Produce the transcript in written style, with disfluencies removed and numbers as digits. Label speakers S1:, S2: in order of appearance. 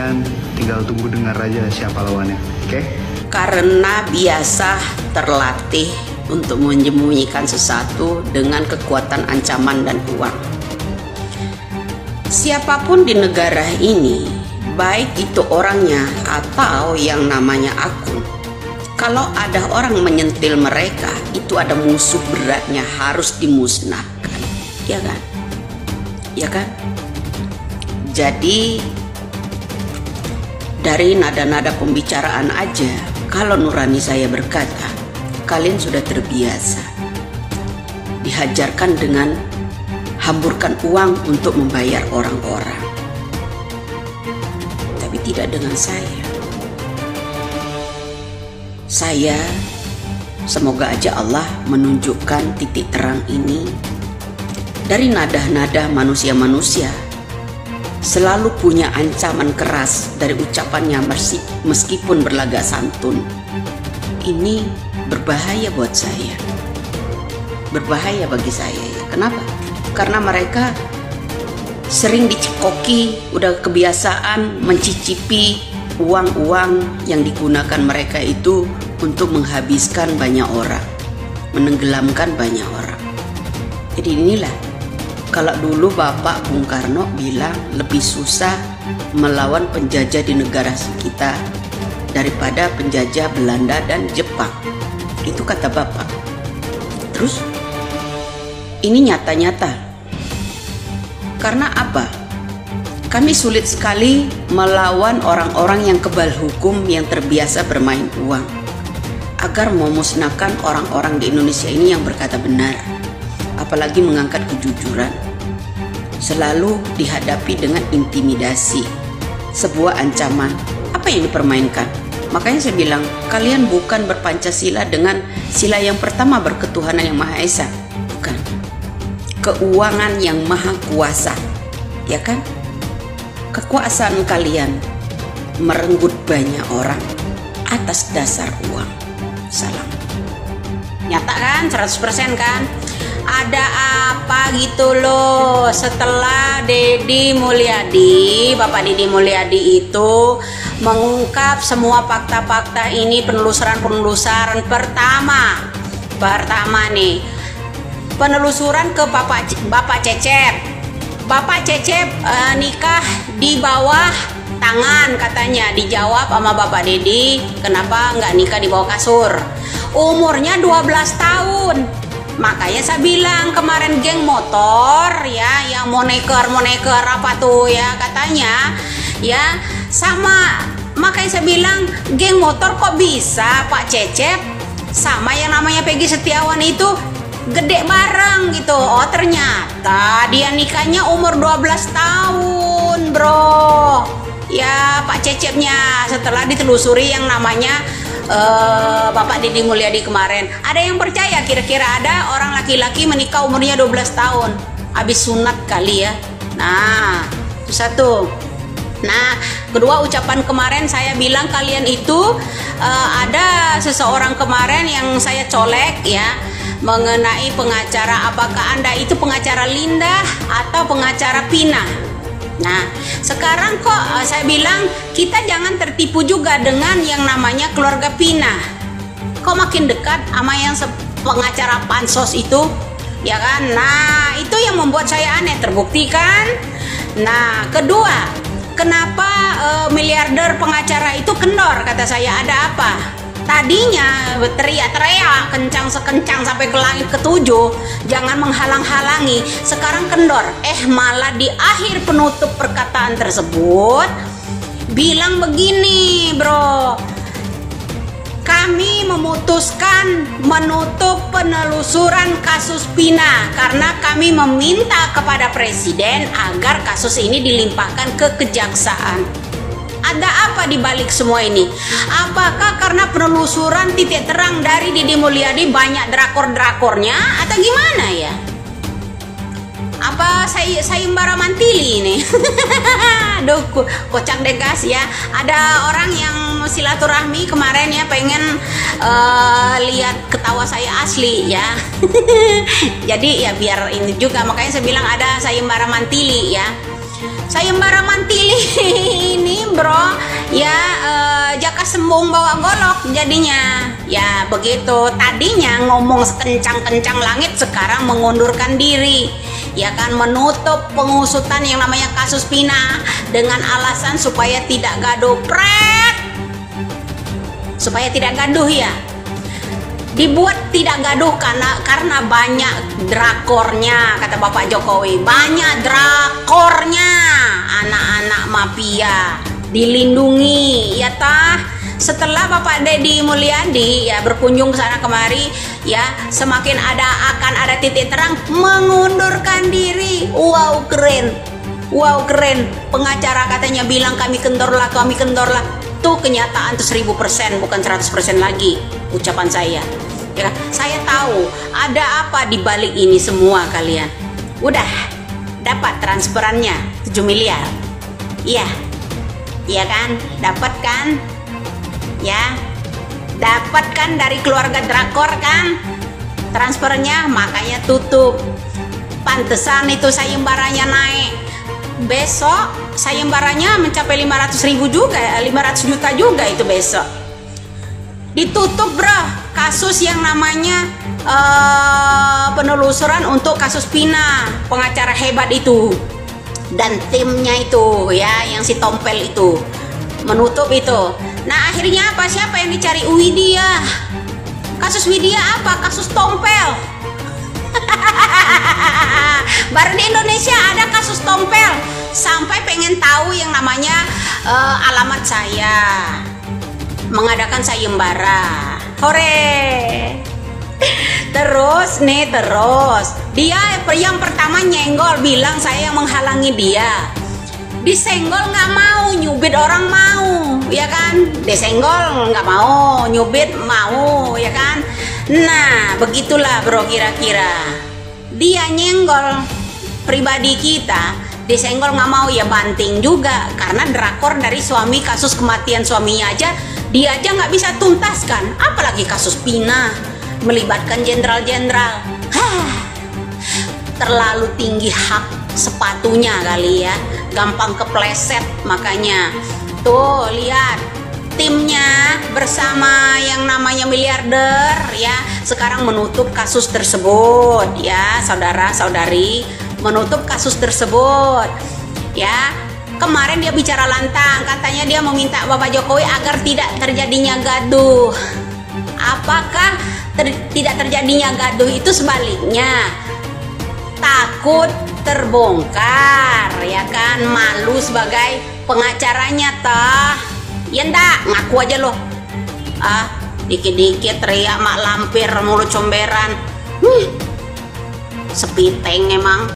S1: kalian tinggal tunggu dengar aja siapa lawannya, oke?
S2: Karena biasa terlatih untuk menyembunyikan sesuatu dengan kekuatan ancaman dan uang. Siapapun di negara ini, baik itu orangnya atau yang namanya akun, kalau ada orang menyentil mereka, itu ada musuh beratnya, harus dimusnahkan, ya kan? Ya kan? Jadi dari nada-nada pembicaraan aja, kalau nurani saya berkata, kalian sudah terbiasa dihajarkan dengan hamburkan uang untuk membayar orang-orang, tapi tidak dengan saya. Saya semoga aja Allah menunjukkan titik terang ini. Dari nada-nada manusia-manusia selalu punya ancaman keras dari ucapannya meskipun berlagak santun. Ini berbahaya buat saya, berbahaya bagi saya ya. Kenapa? Karena mereka sering dicekoki, udah kebiasaan mencicipi uang-uang yang digunakan mereka itu untuk menghabiskan banyak orang, menenggelamkan banyak orang. Jadi inilah, kalau dulu Bapak Bung Karno bilang lebih susah melawan penjajah di negara kita daripada penjajah Belanda dan Jepang. Itu kata Bapak. Terus ini nyata-nyata. Karena apa? Kami sulit sekali melawan orang-orang yang kebal hukum yang terbiasa bermain uang, agar memusnahkan orang-orang di Indonesia ini yang berkata benar, apalagi mengangkat kejujuran. Selalu dihadapi dengan intimidasi, sebuah ancaman. Apa yang dipermainkan? Makanya saya bilang, kalian bukan berpancasila dengan sila yang pertama, berketuhanan yang Maha Esa, bukan. Keuangan yang maha kuasa, ya kan? Kekuasaan kalian merenggut banyak orang atas dasar uang. Salam. Nyata kan? 100% kan? Ada apa gitu loh setelah Deddy Mulyadi, Bapak Deddy Mulyadi itu mengungkap semua fakta-fakta ini, penelusuran pertama nih, penelusuran ke Bapak Cecep. Bapak Cecep nikah di bawah tangan katanya, dijawab sama Bapak Deddy, kenapa nggak nikah di bawah kasur? Umurnya 12 tahun. Makanya saya bilang kemarin geng motor ya, yang moneker apa tuh ya katanya ya sama. Makanya saya bilang geng motor kok bisa Pak Cecep sama yang namanya Peggy Setiawan itu gede bareng gitu. Oh ternyata dia nikahnya umur 12 tahun bro ya Pak Cecepnya, setelah ditelusuri yang namanya Bapak Deddy Mulyadi kemarin. Ada yang percaya kira-kira ada orang laki-laki menikah umurnya 12 tahun habis sunat kali ya. Nah itu satu. Nah kedua, ucapan kemarin saya bilang kalian itu ada seseorang kemarin yang saya colek ya mengenai pengacara, apakah Anda itu pengacara Linda atau pengacara Pina. Nah sekarang kok saya bilang kita jangan tertipu juga dengan yang namanya keluarga Pina. Kok makin dekat sama yang pengacara pansos itu ya kan. Nah itu yang membuat saya aneh, terbukti kan. Nah kedua, kenapa miliarder pengacara itu kendor? Kata saya, ada apa? Tadinya teriak-teriak kencang sekencang sampai ke langit ketujuh, jangan menghalang-halangi. Sekarang kendor. Malah di akhir penutup perkataan tersebut bilang begini bro, kami memutuskan menutup penelusuran kasus Pina karena kami meminta kepada Presiden agar kasus ini dilimpahkan ke kejaksaan. Ada apa di balik semua ini? Apakah karena penelusuran titik terang dari Deddy Mulyadi banyak drakor-drakornya atau gimana ya? Apa sayembara mantili ini? Aduh, kocak deh guys ya. Ada orang yang silaturahmi kemarin ya, pengen lihat ketawa saya asli ya. Jadi ya biar ini juga, makanya saya bilang ada sayembara mantili ya. sayembara mantili ini bro ya, jaka sembung bawa golok jadinya ya begitu. Tadinya ngomong sekencang-kencang langit, sekarang mengundurkan diri ya kan, menutup pengusutan yang namanya kasus Pina dengan alasan supaya tidak gaduh. Supaya tidak gaduh ya, dibuat tidak gaduh karena banyak drakornya, kata Bapak Jokowi. Banyak drakornya, anak-anak mafia dilindungi ya tah. Setelah Bapak Deddy Mulyadi ya berkunjung ke sana kemari ya, semakin akan ada titik terang mengundurkan diri. Wow keren. Pengacara katanya bilang kami kendor lah. Tuh kenyataan tuh 1000%, bukan 100% lagi ucapan saya. Ya, saya tahu ada apa di balik ini semua kalian. Udah dapat transferannya 7 miliar. Iya kan? Dapat kan? Ya, dapat kan dari keluarga drakor kan? Transfernya, makanya tutup. Pantesan itu sayembaranya naik. Besok sayembaranya mencapai 500 juta juga itu besok. Ditutup bro, kasus yang namanya penelusuran untuk kasus Pina, pengacara hebat itu dan timnya itu ya, yang si Tompel itu menutup itu. Nah akhirnya apa, siapa yang dicari? Widya. Kasus Widya apa? Kasus Tompel. Baru di Indonesia ada kasus Tompel, sampai pengen tahu yang namanya alamat saya, mengadakan sayembara. Hore. Terus dia yang pertama nyenggol, bilang saya yang menghalangi dia. Disenggol nggak mau, nyubit orang mau ya kan, disenggol nggak mau, nyubit mau ya kan. Nah begitulah bro, kira-kira dia nyenggol pribadi kita, disenggol nggak mau ya banting juga, karena drakor dari suami, kasus kematian suaminya aja dia aja nggak bisa tuntaskan, apalagi kasus Pina melibatkan jenderal-jenderal. Terlalu tinggi hak sepatunya kali ya, gampang kepleset. Makanya tuh lihat timnya bersama yang namanya miliarder ya, sekarang menutup kasus tersebut ya, saudara-saudari, menutup kasus tersebut ya. Kemarin dia bicara lantang, katanya dia meminta Bapak Jokowi agar tidak terjadinya gaduh. Apakah tidak terjadinya gaduh itu sebaliknya? Takut terbongkar ya kan, malu sebagai pengacaranya tah. Ya ndak, ngaku aja loh. Dikit-dikit teriak mak lampir, mulut comberan. Sepiteng emang.